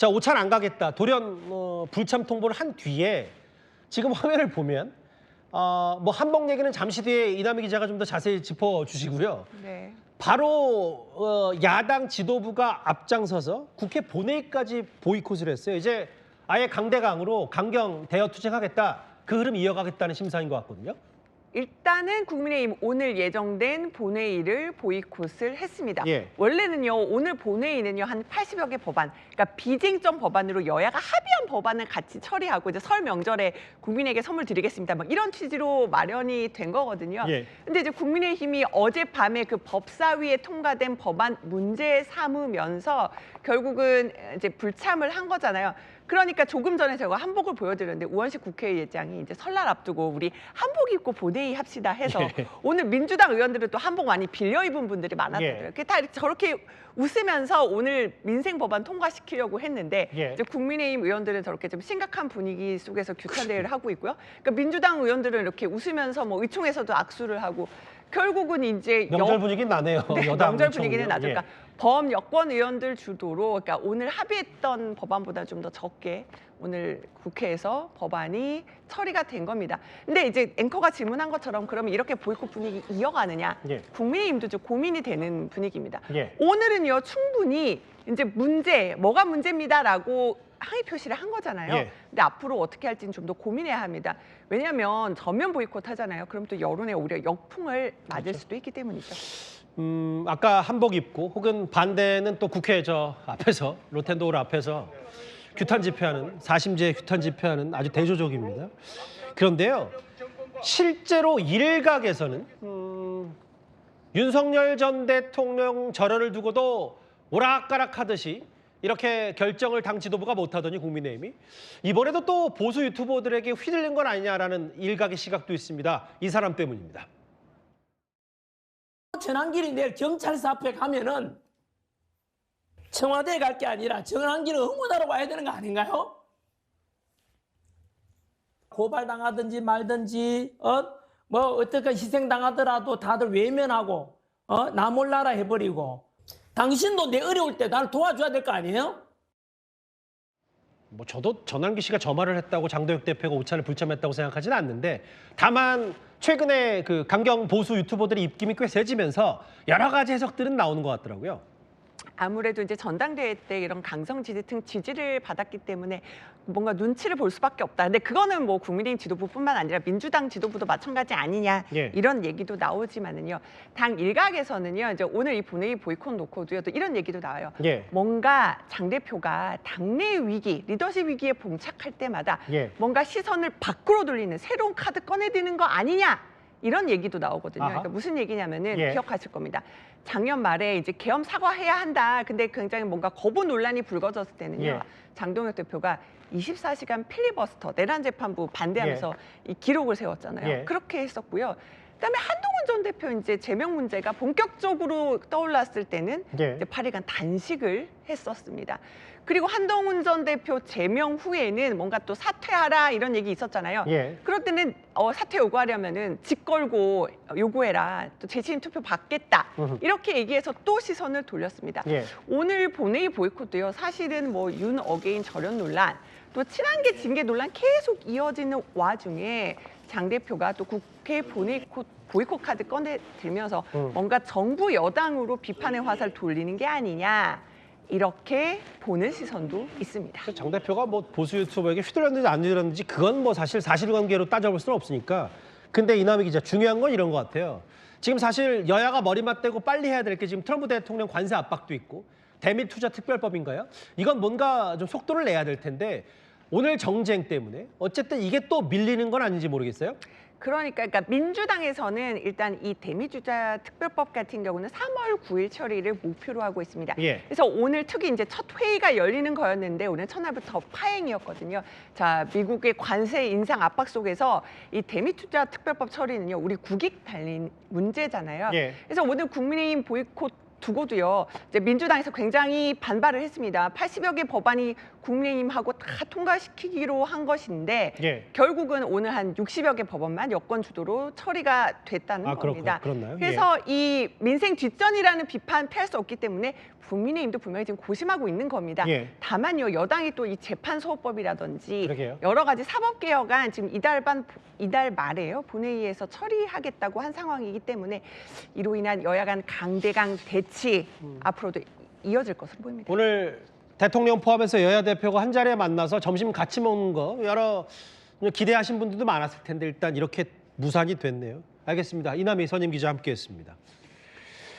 자, 오찬 안 가겠다. 돌연 불참 통보를 한 뒤에 지금 화면을 보면 뭐 한복 얘기는 잠시 뒤에 이남희 기자가 좀 더 자세히 짚어주시고요. 네. 바로 야당 지도부가 앞장서서 국회 본회의까지 보이콧을 했어요. 이제 아예 강대강으로 강경 대여 투쟁하겠다. 그 흐름 이어가겠다는 심사인 것 같거든요. 일단은 국민의힘 오늘 예정된 본회의를 보이콧을 했습니다. 예. 원래는요, 오늘 본회의는요, 한 80여 개 법안, 그러니까 비쟁점 법안으로 여야가 합의한 법안을 같이 처리하고 이제 설 명절에 국민에게 선물 드리겠습니다. 막 이런 취지로 마련이 된 거거든요. 예. 근데 이제 국민의힘이 어젯밤에 그 법사위에 통과된 법안 문제 삼으면서 결국은 이제 불참을 한 거잖아요. 그러니까 조금 전에 제가 한복을 보여드렸는데 우원식 국회의장이 이제 설날 앞두고 우리 한복 입고 본회의 합시다 해서 예. 오늘 민주당 의원들은 또 한복 많이 빌려 입은 분들이 많았더라고요. 예. 다 저렇게 웃으면서 오늘 민생 법안 통과시키려고 했는데 예. 이제 국민의힘 의원들은 저렇게 좀 심각한 분위기 속에서 규탄 대회를 하고 있고요. 그러니까 민주당 의원들은 이렇게 웃으면서 뭐 의총에서도 악수를 하고 결국은 이제 명절 분위기 나네요. 네, 여당 명절 분위기는 의총은요. 나죠. 그러니까 범여권 의원들 주도로 그러니까 오늘 합의했던 법안보다 좀 더 적게 오늘 국회에서 법안이 처리가 된 겁니다. 근데 이제 앵커가 질문한 것처럼 그러면 이렇게 보이콧 분위기 이어가느냐? 예. 국민의힘도 좀 고민이 되는 분위기입니다. 예. 오늘은요 충분히 이제 뭐가 문제입니다라고 항의 표시를 한 거잖아요. 예. 근데 앞으로 어떻게 할지는 좀 더 고민해야 합니다. 왜냐하면 전면 보이콧 하잖아요. 그럼 또 여론에 오히려 역풍을 맞을 그렇죠. 수도 있기 때문이죠. 아까 한복 입고 혹은 반대는 또 국회 저 앞에서 로텐도어 앞에서 규탄 집회하는 사심제 규탄 집회하는 아주 대조적입니다. 그런데요, 실제로 일각에서는 윤석열 전 대통령 절연을 두고도 오락가락하듯이 이렇게 결정을 당 지도부가 못하더니 국민의힘이 이번에도 또 보수 유튜버들에게 휘둘린 건 아니냐라는 일각의 시각도 있습니다. 이 사람 때문입니다. 전환길이 내일 경찰서 앞에 가면은 청와대에 갈 게 아니라 전환길을 응원하러 와야 되는 거 아닌가요? 고발당하든지 말든지 뭐 어떻게 희생당하더라도 다들 외면하고 나 몰라라 해버리고 당신도 내 어려울 때 나를 도와줘야 될 거 아니에요? 뭐 저도 전환기 씨가 저 말을 했다고 장도혁 대표가 오찬을 불참했다고 생각하지는 않는데, 다만 최근에 그 강경 보수 유튜버들의 입김이 꽤 세지면서 여러 가지 해석들은 나오는 것 같더라고요. 아무래도 이제 전당대회 때 이런 강성 지지 등 지지를 받았기 때문에 뭔가 눈치를 볼 수밖에 없다. 근데 그거는 뭐 국민의힘 지도부뿐만 아니라 민주당 지도부도 마찬가지 아니냐 예. 이런 얘기도 나오지만은요. 당 일각에서는요. 이제 오늘 이 본회의 보이콧 놓고도요. 또 이런 얘기도 나와요. 예. 뭔가 장 대표가 당내 위기, 리더십 위기에 봉착할 때마다 예. 뭔가 시선을 밖으로 돌리는 새로운 카드 꺼내드는 거 아니냐. 이런 얘기도 나오거든요. 그러니까 무슨 얘기냐면은 예. 기억하실 겁니다. 작년 말에 이제 계엄 사과해야 한다. 근데 굉장히 뭔가 거부 논란이 불거졌을 때는요. 예. 장동혁 대표가 24시간 필리버스터 내란 재판부 반대하면서 이 기록을 세웠잖아요. 예. 그렇게 했었고요. 그다음에 한동훈 전 대표 이제 제명 문제가 본격적으로 떠올랐을 때는 예. 이제 8일간 단식을 했었습니다. 그리고 한동훈 전 대표 제명 후에는 뭔가 또 사퇴하라 이런 얘기 있었잖아요. 예. 그럴 때는 사퇴 요구하려면은 집 걸고 요구해라. 또 재심 투표 받겠다. 이렇게 얘기해서 또 시선을 돌렸습니다. 예. 오늘 본회의 보이콧도요. 사실은 뭐 윤 어게인 절연 논란, 또 친한계 징계 논란 계속 이어지는 와중에 장 대표가 또 국회 보이콧 카드 꺼내들면서 뭔가 정부 여당으로 비판의 화살을 돌리는 게 아니냐. 이렇게 보는 시선도 있습니다. 장 대표가 뭐 보수 유튜버에게 휘둘렸는지 안 휘둘렸는지 그건 뭐 사실 사실관계로 따져볼 수는 없으니까. 근데 이남희 기자, 중요한 건 이런 것 같아요. 지금 사실 여야가 머리 맞대고 빨리 해야 될 게 지금 트럼프 대통령 관세 압박도 있고 대미 투자 특별법인가요? 이건 뭔가 좀 속도를 내야 될 텐데 오늘 정쟁 때문에 어쨌든 이게 또 밀리는 건 아닌지 모르겠어요. 그러니까 민주당에서는 일단 이 대미주자 특별법 같은 경우는 3월 9일 처리를 목표로 하고 있습니다. 예. 그래서 오늘 특히 이제 첫 회의가 열리는 거였는데 오늘 첫날부터 파행이었거든요. 자, 미국의 관세 인상 압박 속에서 이 대미투자 특별법 처리는요, 우리 국익 달린 문제잖아요. 예. 그래서 오늘 국민의힘 보이콧 두고도요. 이제 민주당에서 굉장히 반발을 했습니다. 80여 개 법안이 국민의힘하고 다 통과시키기로 한 것인데 예. 결국은 오늘 한 60여 개 법안만 여권 주도로 처리가 됐다는 겁니다. 그렇나요? 그래서 이 민생 뒷전이라는 비판 피할 수 없기 때문에 국민의힘도 분명히 지금 고심하고 있는 겁니다. 예. 다만요, 여당이 또 이 재판소호법이라든지 그러게요. 여러 가지 사법개혁안 지금 이달 말에요 본회의에서 처리하겠다고 한 상황이기 때문에 이로 인한 여야 간 강대강 대치 앞으로도 이어질 것으로 보입니다. 오늘 대통령 포함해서 여야 대표가 한 자리에 만나서 점심 같이 먹는 거 여러 기대하신 분들도 많았을 텐데 일단 이렇게 무산이 됐네요. 알겠습니다. 이남희 선임 기자 함께했습니다.